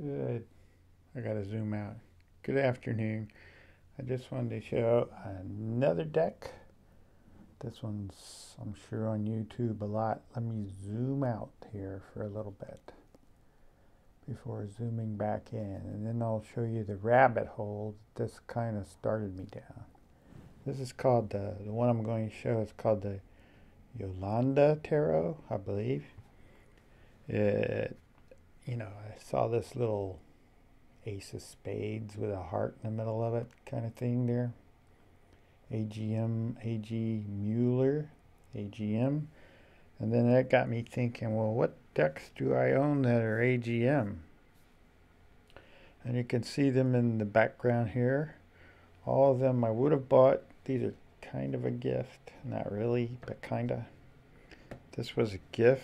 Good. I gotta zoom out. Good afternoon. I just wanted to show another deck. This one's, I'm sure, on YouTube a lot. Let me zoom out here for a little bit before zooming back in. And then I'll show you the rabbit hole this kind of started me down. This is called, the one I'm going to show is called the Yolanda Tarot, I believe. I saw this little ace of spades with a heart in the middle of it kind of thing there. A.G. Mueller, AGM. And then that got me thinking, well, what decks do I own that are AGM? And you can see them in the background here. All of them I would have bought. These are kind of a gift. Not really, but kind of. This was a gift.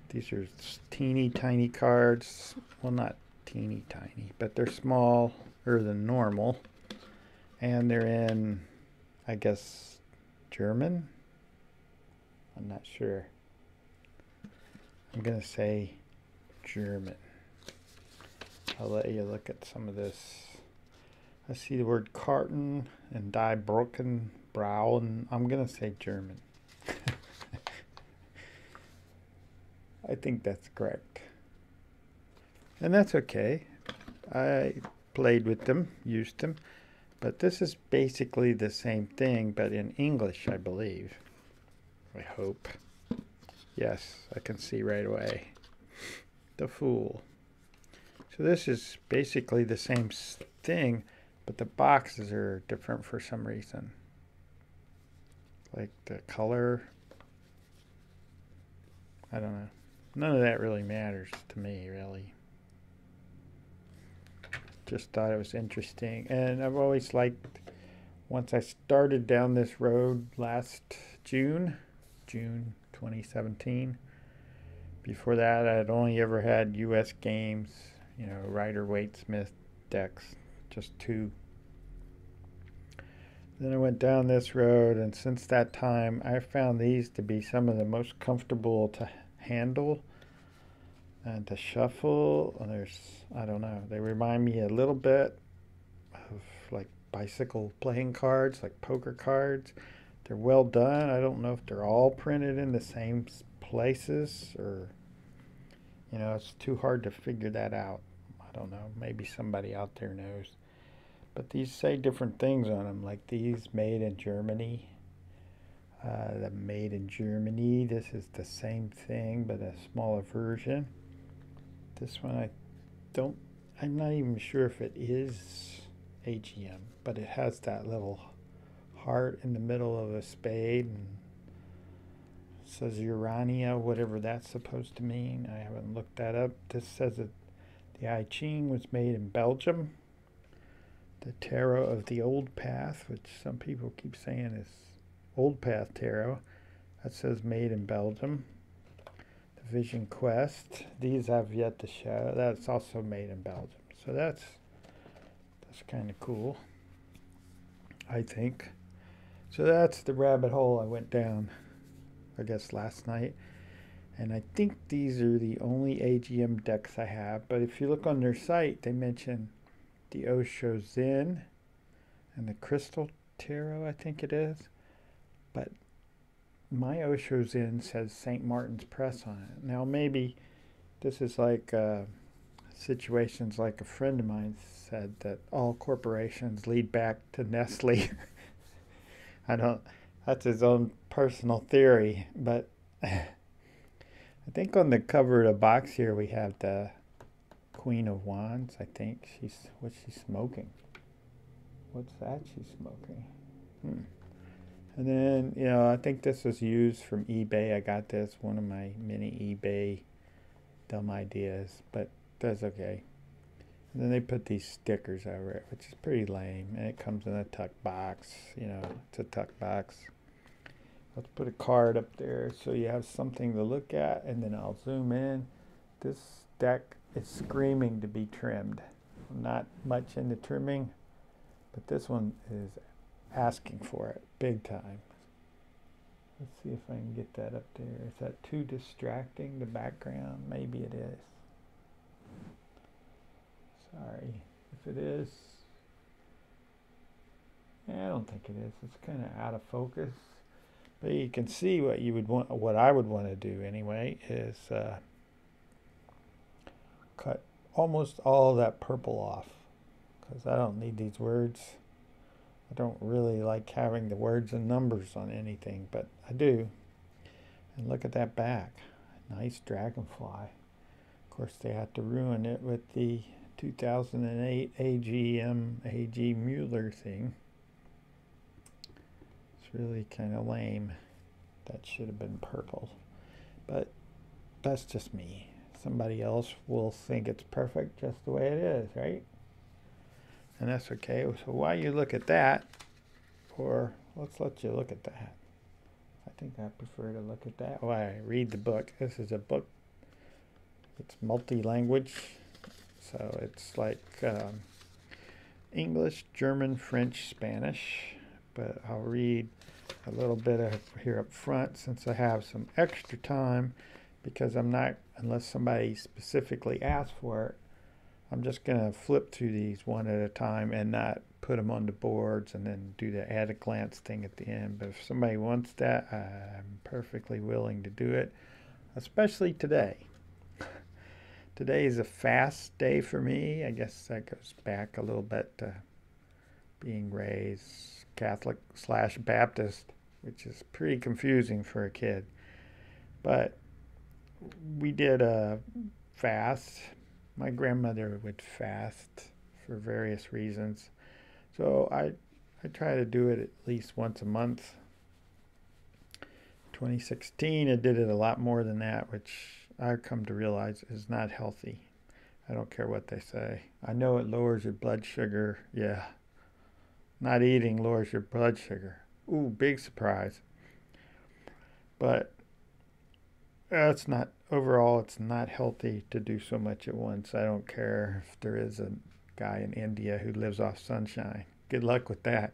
These are teeny tiny cards. Well, not teeny tiny, but they're smaller than normal. And they're in, I guess, German? I'm not sure. I'm going to say German. I'll let you look at some of this. I see the word Karten and Die Broken Brow, and I'm going to say German. I think that's correct. And that's okay. I played with them, used them. But this is basically the same thing, but in English, I believe. I hope. Yes, I can see right away. The Fool. So this is basically the same thing, but the boxes are different for some reason. Like the color. I don't know. None of that really matters to me, really. Just thought it was interesting. And I've always liked, once I started down this road last June 2017. Before that, I had only ever had U.S. games, Rider-Waite-Smith decks, just two. Then I went down this road, and since that time, I found these to be some of the most comfortable to handle and to shuffle. And I don't know, they remind me a little bit of like bicycle playing cards, like poker cards. They're well done. I don't know if they're all printed in the same places, or it's too hard to figure that out. I don't know, maybe somebody out there knows. But these say different things on them, like these made in Germany. The made in Germany, this is the same thing but a smaller version. This one I'm not even sure if it is AGM, but it has that little heart in the middle of a spade, and it says Urania, whatever that's supposed to mean. I haven't looked that up. This says that the I Ching was made in Belgium. The Tarot of the Old Path, which some people keep saying is Old Path Tarot, that says made in Belgium. The Vision Quest, these I've yet to show. That's also made in Belgium. So that's kind of cool, I think. So that's the rabbit hole I went down, I guess, last night. And I think these are the only AGM decks I have. But if you look on their site, they mention the Osho Zen and the Crystal Tarot, I think it is. But my Osho Zen says St. Martin's Press on it. Now maybe this is like situations like a friend of mine said that all corporations lead back to Nestle. That's his own personal theory, but I think on the cover of the box here we have the Queen of Wands. I think what's she smoking? What's that she's smoking? And then, I think this was used from eBay. I got this, one of my mini eBay dumb ideas, but that's okay. And then they put these stickers over it, which is pretty lame. And it comes in a tuck box. It's a tuck box. Let's put a card up there so you have something to look at, and then I'll zoom in. This deck is screaming to be trimmed. I'm not much into trimming, but this one is asking for it big time. Let's see if I can get that up there. Is that too distracting, the background? Maybe it is. Sorry if it is. Yeah, I don't think it is. It's kind of out of focus. But you can see what you would want, what I would want to do anyway, is cut almost all that purple off, because I don't need these words. I don't really like having the words and numbers on anything, but I do. And look at that back. Nice dragonfly. Of course, they had to ruin it with the 2008 AG Mueller thing. It's really kind of lame. That should have been purple. But that's just me. Somebody else will think it's perfect just the way it is, right? And that's okay. So while you look at that, or let's let you look at that. I think I prefer to look at that while I read the book. This is a book. It's multi-language. So it's like English, German, French, Spanish. But I'll read a little bit of here up front since I have some extra time, because I'm not, unless somebody specifically asks for it, I'm just going to flip through these one at a time and not put them on the boards and then do the at a glance thing at the end. But if somebody wants that, I'm perfectly willing to do it, especially today. Today is a fast day for me. I guess that goes back a little bit to being raised Catholic / Baptist, which is pretty confusing for a kid. But we did a fast. My grandmother would fast for various reasons. So I try to do it at least once a month. 2016, I did it a lot more than that, which I've come to realize is not healthy. I don't care what they say. I know it lowers your blood sugar. Yeah. Not eating lowers your blood sugar. Ooh, big surprise. But it's not, overall, it's not healthy to do so much at once. I don't care if there is a guy in India who lives off sunshine. Good luck with that.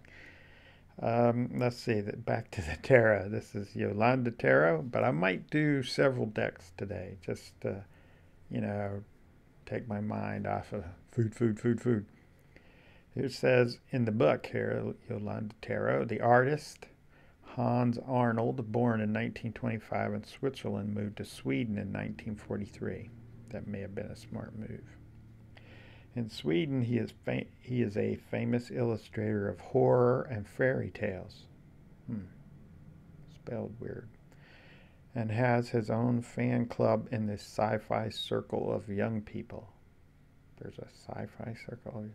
Let's see, back to the tarot. This is Yolanda Tarot, but I might do several decks today, just to, take my mind off of food. It says in the book here, Yolanda Tarot, the artist, Hans Arnold, born in 1925 in Switzerland, moved to Sweden in 1943. That may have been a smart move. In Sweden, he is a famous illustrator of horror and fairy tales. Spelled weird. And has his own fan club in the sci-fi circle of young people. There's a sci-fi circle.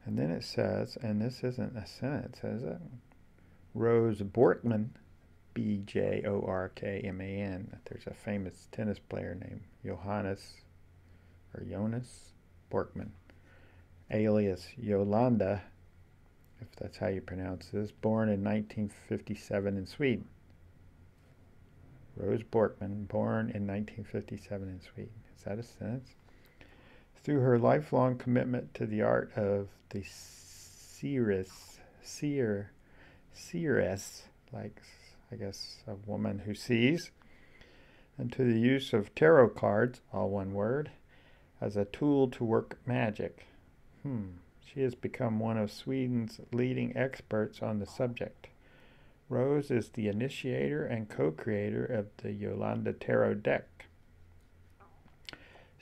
And then it says, and this isn't a sentence, is it? Rose Bjorkman, Bjorkman. There's a famous tennis player named Jonas Bjorkman, alias Yolanda, if that's how you pronounce this, born in 1957 in Sweden. Rose Bjorkman, born in 1957 in Sweden. Is that a sentence? Through her lifelong commitment to the art of the seeress, like, I guess, a woman who sees, and to the use of tarot cards, all one word, as a tool to work magic. She has become one of Sweden's leading experts on the subject. Rose is the initiator and co-creator of the Yolanda Tarot deck.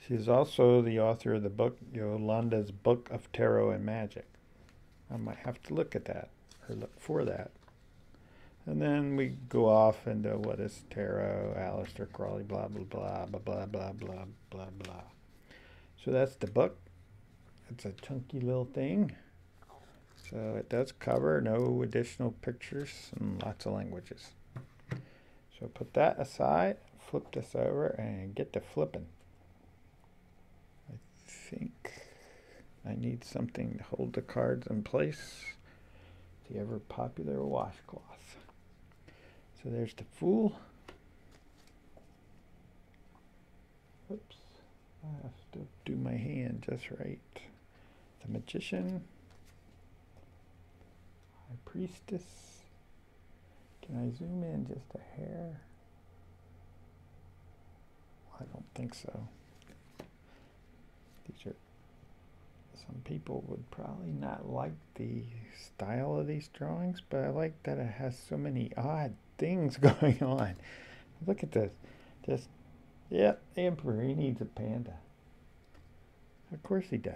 She is also the author of the book Yolanda's Book of Tarot and Magic. I might have to look at that, or look for that. And then we go off into what is tarot, Aleister Crowley, blah, blah, blah, blah, blah, blah, blah, blah, blah. So that's the book. It's a chunky little thing. So it does cover no additional pictures and lots of languages. So put that aside, flip this over, and get to flipping. I think I need something to hold the cards in place. The ever popular washcloth. So there's the Fool. Whoops. I have to do my hand just right. The Magician. High Priestess. Can I zoom in just a hair? I don't think so. These are Some people would probably not like the style of these drawings, but I like that it has so many odd things going on. Look at this. Just, yeah, the Emperor, he needs a panda. Of course he does.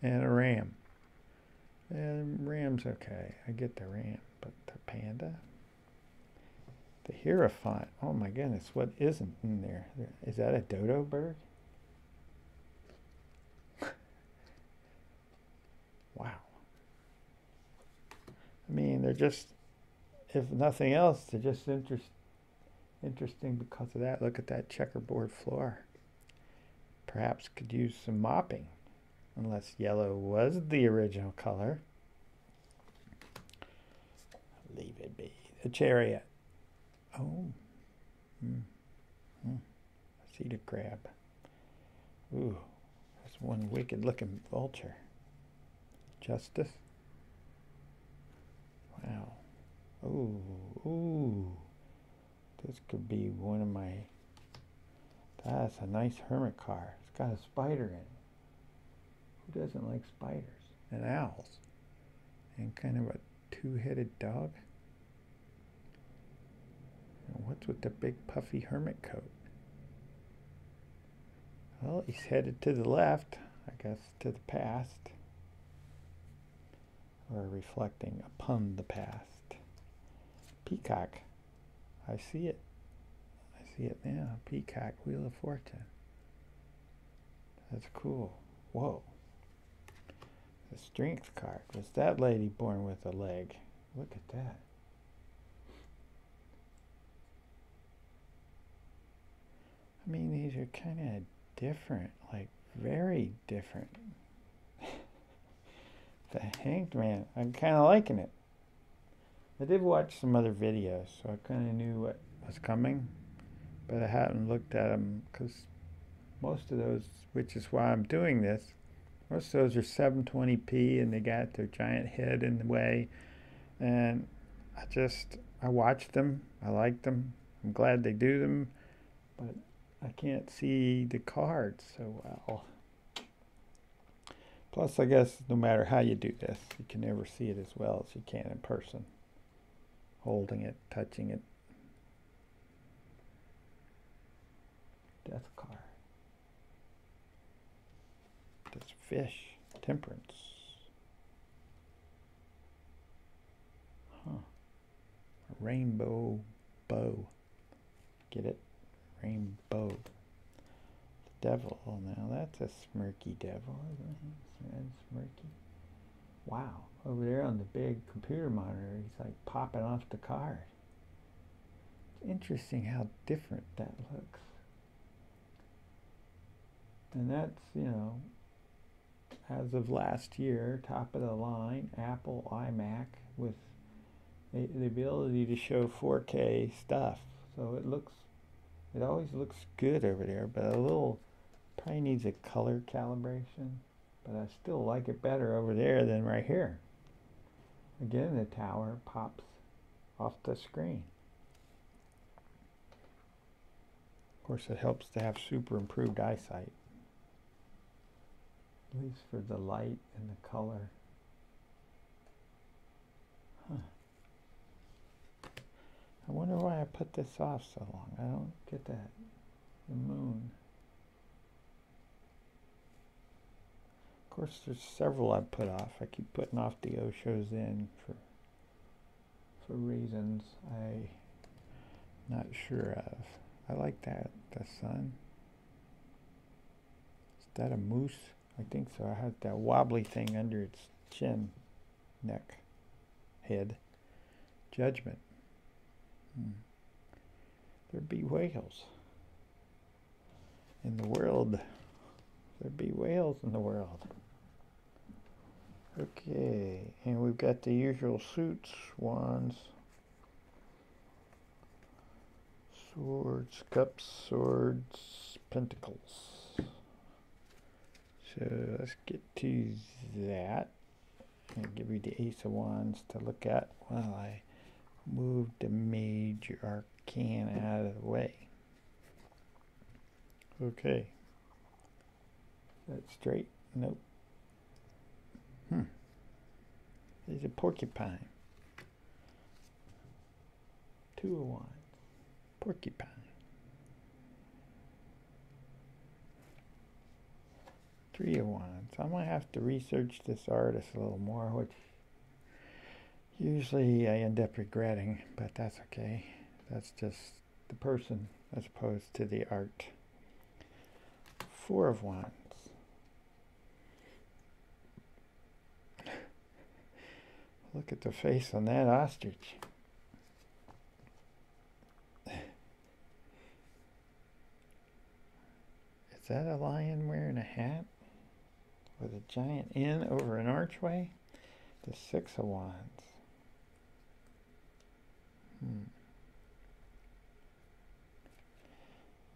And a ram. And ram's okay. I get the ram, but the panda? The Hierophant. Oh my goodness, what isn't in there? Is that a dodo bird? Wow. I mean, they're just, if nothing else, they're just interesting because of that. Look at that checkerboard floor. Perhaps could use some mopping, unless yellow was the original color. Leave it be. The Chariot. Oh. Cedar crab. Ooh, that's one wicked looking vulture. Justice. Wow. Ooh. This could be one of my... That's a nice hermit car. It's got a spider in it. Who doesn't like spiders? And owls. And kind of a two-headed dog. And what's with the big puffy hermit coat? Well, he's headed to the left. I guess to the past. Or reflecting upon the past. Peacock. I see it. I see it now. Peacock, Wheel of Fortune. That's cool. Whoa. The Strength card. Was that lady born with a leg? Look at that. I mean, these are kind of different. Like, very different. The Hanged Man. I'm kind of liking it. I did watch some other videos, so I kind of knew what was coming, but I hadn't looked at them because most of those, which is why I'm doing this, most of those are 720p and they got their giant head in the way, and I watched them, I liked them, I'm glad they do them, but I can't see the cards so well. Plus, I guess no matter how you do this, you can never see it as well as you can in person. Holding it, touching it. Death card. This fish. Temperance. Huh. A rainbow bow. Get it? Rainbow. The devil. Oh, now that's a smirky devil, isn't he? Smirky. Wow. Over there on the big computer monitor, he's like popping off the card. It's interesting how different that looks. And that's, you know, as of last year, top of the line, Apple iMac with the ability to show 4K stuff. So it always looks good over there, but probably needs a color calibration. But I still like it better over there than right here. Again, the tower pops off the screen. Of course, it helps to have super improved eyesight. At least for the light and the color. Huh. I wonder why I put this off so long. I don't get that. The moon. Of course, there's several I've put off. I keep putting off the Oshos in for reasons I'm not sure of. I like that, the sun. Is that a moose? I think so. I have that wobbly thing under its chin, neck, head. Judgment. There be whales in the world. There be whales in the world. Okay, and we've got the usual suits, wands, swords, cups, swords, pentacles. So let's get to that. I'll give you the Ace of Wands to look at while I move the major arcana out of the way. Okay. Is that straight? Nope. There's a porcupine. 2 of Wands. Porcupine. 3 of Wands. I'm going to have to research this artist a little more, which usually I end up regretting, but that's okay. That's just the person as opposed to the art. 4 of Wands. Look at the face on that ostrich. Is that a lion wearing a hat with a giant N over an archway? The 6 of Wands.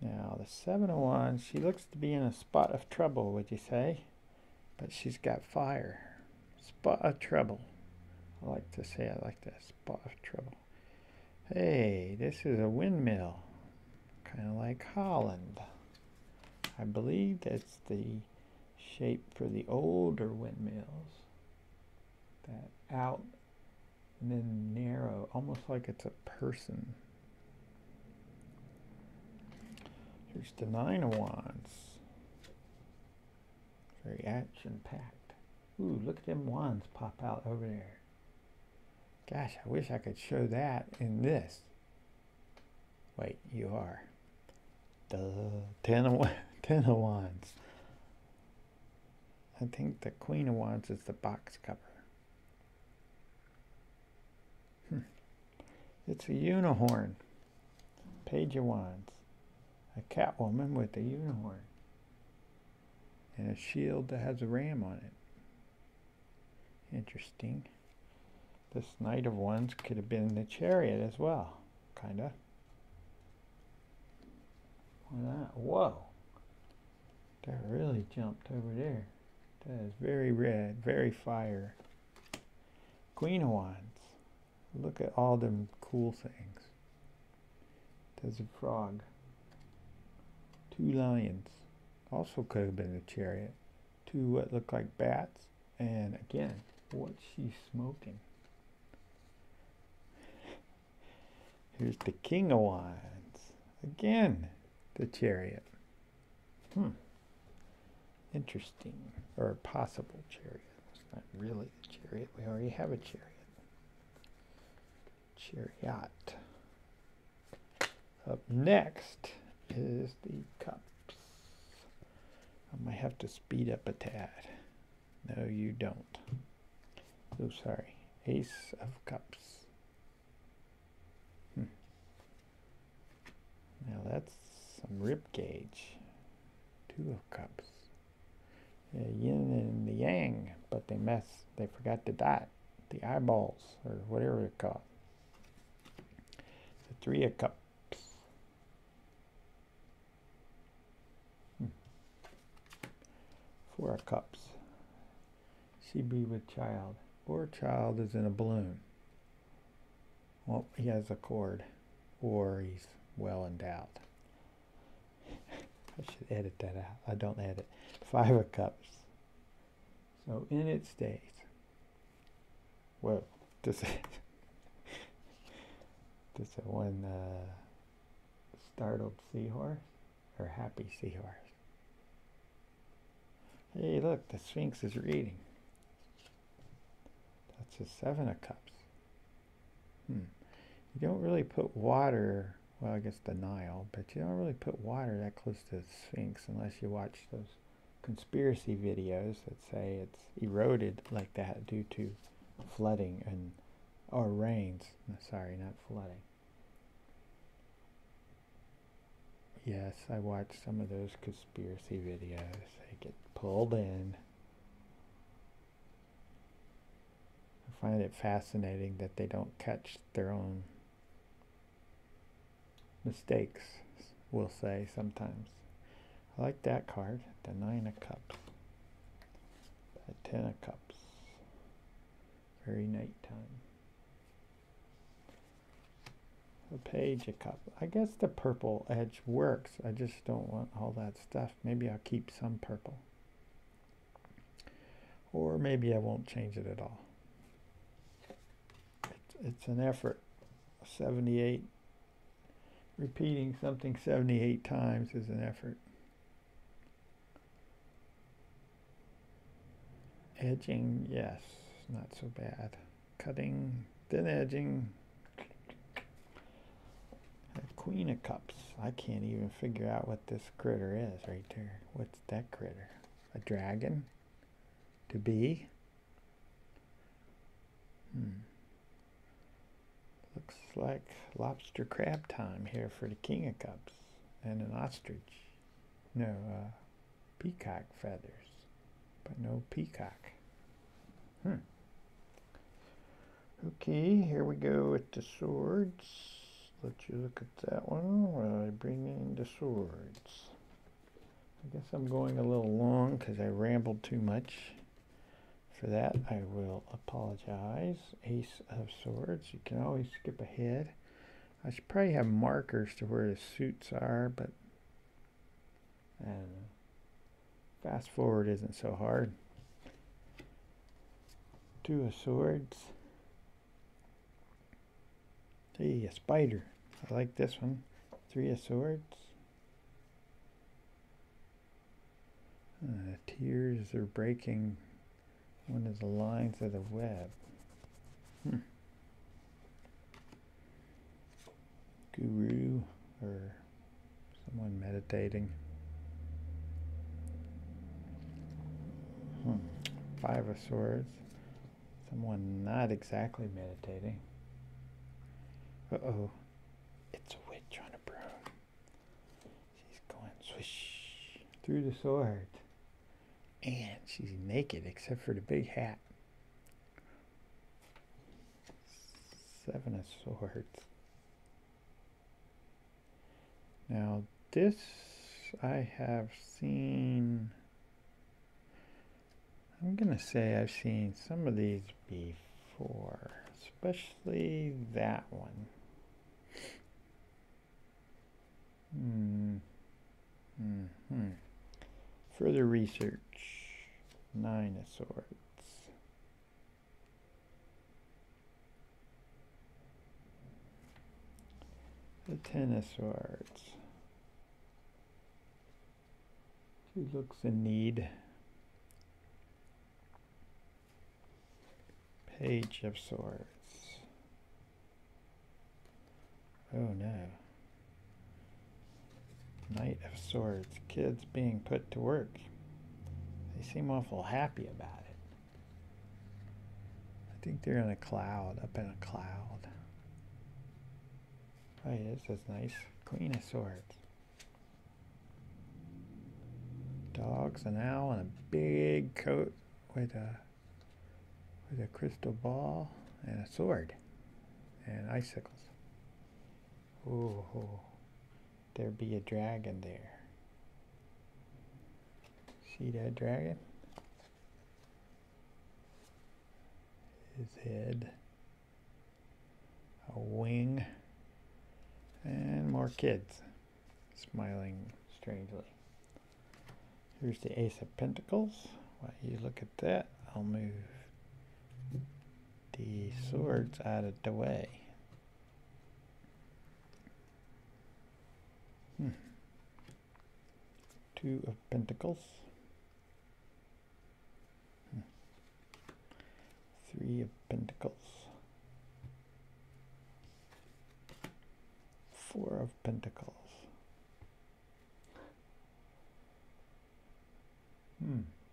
Now, the 7 of Wands, she looks to be in a spot of trouble, would you say? But she's got fire. Spot of trouble. I like to say it like that, spot of trouble. Hey, this is a windmill. Kind of like Holland. I believe that's the shape for the older windmills. That out and then narrow, almost like it's a person. Here's the 9 of Wands. Very action-packed. Ooh, look at them wands pop out over there. Gosh, I wish I could show that in this. Wait, you are. The 10 of Wands. I think the Queen of Wands is the box cover. It's a unicorn. Page of Wands. A cat woman with a unicorn. And a shield that has a ram on it. Interesting. This Knight of Wands could have been the Chariot as well. Kinda. Whoa. That really jumped over there. That is very red, very fire. Queen of Wands. Look at all them cool things. There's a frog. 2 lions. Also could have been the Chariot. 2 what look like bats. And again, what's she smoking? Here's the King of Wands. Again, the Chariot. Interesting. Or a possible Chariot. It's not really the Chariot. We already have a Chariot. Chariot. Up next is the Cups. I might have to speed up a tad. No, you don't. Oh, sorry. Ace of Cups. Now that's some rib cage. 2 of Cups. Yeah, yin and the yang, but they forgot the dot, the eyeballs, or whatever they're called. The 3 of Cups. 4 of Cups. She be with child. Or child is in a balloon. Well, he has a cord. Or he's well endowed. I should edit that out. I don't edit. 5 of Cups. So in it stays. Whoa. This is one startled seahorse or happy seahorse. Hey, look, the Sphinx is reading. That's a 7 of Cups. You don't really put water, well, I guess the Nile, but you don't really put water that close to the Sphinx unless you watch those conspiracy videos that say it's eroded like that due to flooding or rains. No, sorry, not flooding. Yes, I watched some of those conspiracy videos. They get pulled in. I find it fascinating that they don't catch their own mistakes, we'll say sometimes. I like that card, the 9 of Cups. The 10 of Cups. Very nighttime. The Page of Cups. I guess the purple edge works. I just don't want all that stuff. Maybe I'll keep some purple. Or maybe I won't change it at all. It's an effort. 78. Repeating something 78 times is an effort. Edging, yes, not so bad. Cutting, then edging. Queen of Cups. I can't even figure out what this critter is right there. What's that critter? A dragon? To be? Looks like lobster crab time here for the King of Cups. And an ostrich. No, peacock feathers. But no peacock. Okay, here we go with the swords. Let you look at that one while I bring in the swords. I guess I'm going a little long because I rambled too much. For that, I will apologize. Ace of Swords. You can always skip ahead. I should probably have markers to where the suits are, but fast forward isn't so hard. Two of Swords. Hey, a spider. I like this one. Three of Swords. Tears are breaking one of the lines of the web. Guru or someone meditating. Five of Swords. Someone not exactly meditating. Uh-oh. It's a witch on a broom. She's going swish through the sword. And she's naked except for the big hat. Seven of Swords. Now this I have seen. I'm going to say I've seen some of these before. Especially that one. Further research. Nine of Swords. The Ten of Swords. She looks in need. Page of Swords. Oh no. Knight of Swords. Kids being put to work. They seem awful happy about it. I think they're in a cloud, up in a cloud. Oh yeah, this is nice. Queen of Swords. Dogs, an owl, and a big coat with a crystal ball and a sword and icicles. Oh, there be a dragon there. See that dragon? His head, a wing, and more kids smiling strangely. Here's the Ace of Pentacles. While you look at that, I'll move the swords out of the way. Two of Pentacles. Three of Pentacles. Four of Pentacles.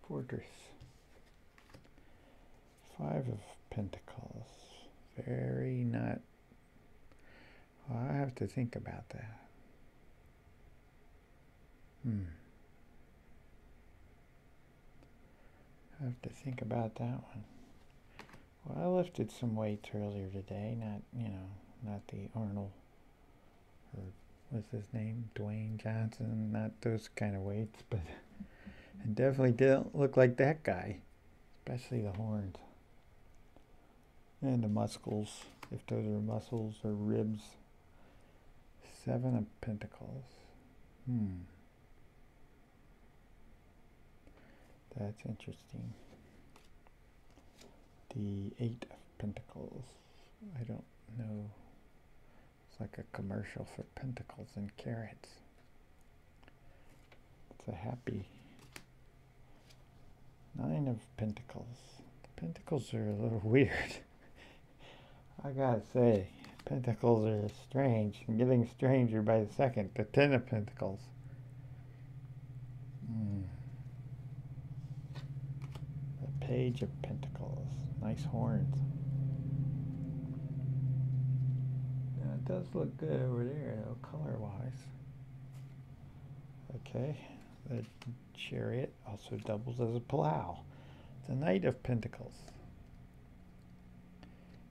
Fortress. Five of Pentacles. Very not. Well, I have to think about that. I have to think about that one. Well, I lifted some weights earlier today. Not the Arnold, or what's his name? Dwayne Johnson. Not those kind of weights, but it definitely didn't look like that guy. Especially the horns. And the muscles, if those are muscles or ribs. Seven of Pentacles. That's interesting. The Eight of Pentacles. I don't know. It's like a commercial for pentacles and carrots. It's a happy 9 of Pentacles. The Pentacles are a little weird. I gotta say, Pentacles are strange and getting stranger by the second. The 10 of Pentacles. The Page of Pentacles. Nice horns. Now, it does look good over there, though, color-wise. Okay. The Chariot also doubles as a plow. The Knight of Pentacles.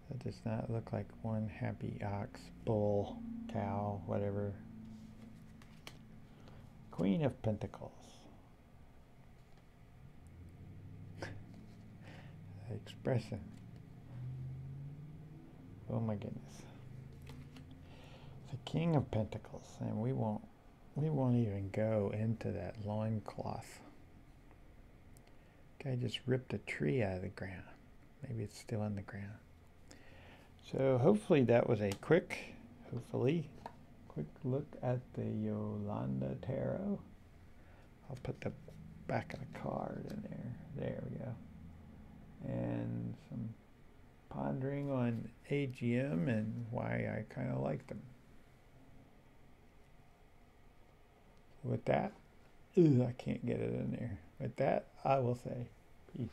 That does not look like one happy ox, bull, cow, whatever. Queen of Pentacles. The expression. Oh my goodness. The King of Pentacles, and we won't even go into that loincloth. Guy just ripped a tree out of the ground. Maybe it's still in the ground. So hopefully that was a quick look at the Yolanda Tarot. I'll put the back of the card in there. There we go. And some pondering on AGM and why I kind of like them. With that, I can't get it in there. With that, I will say peace.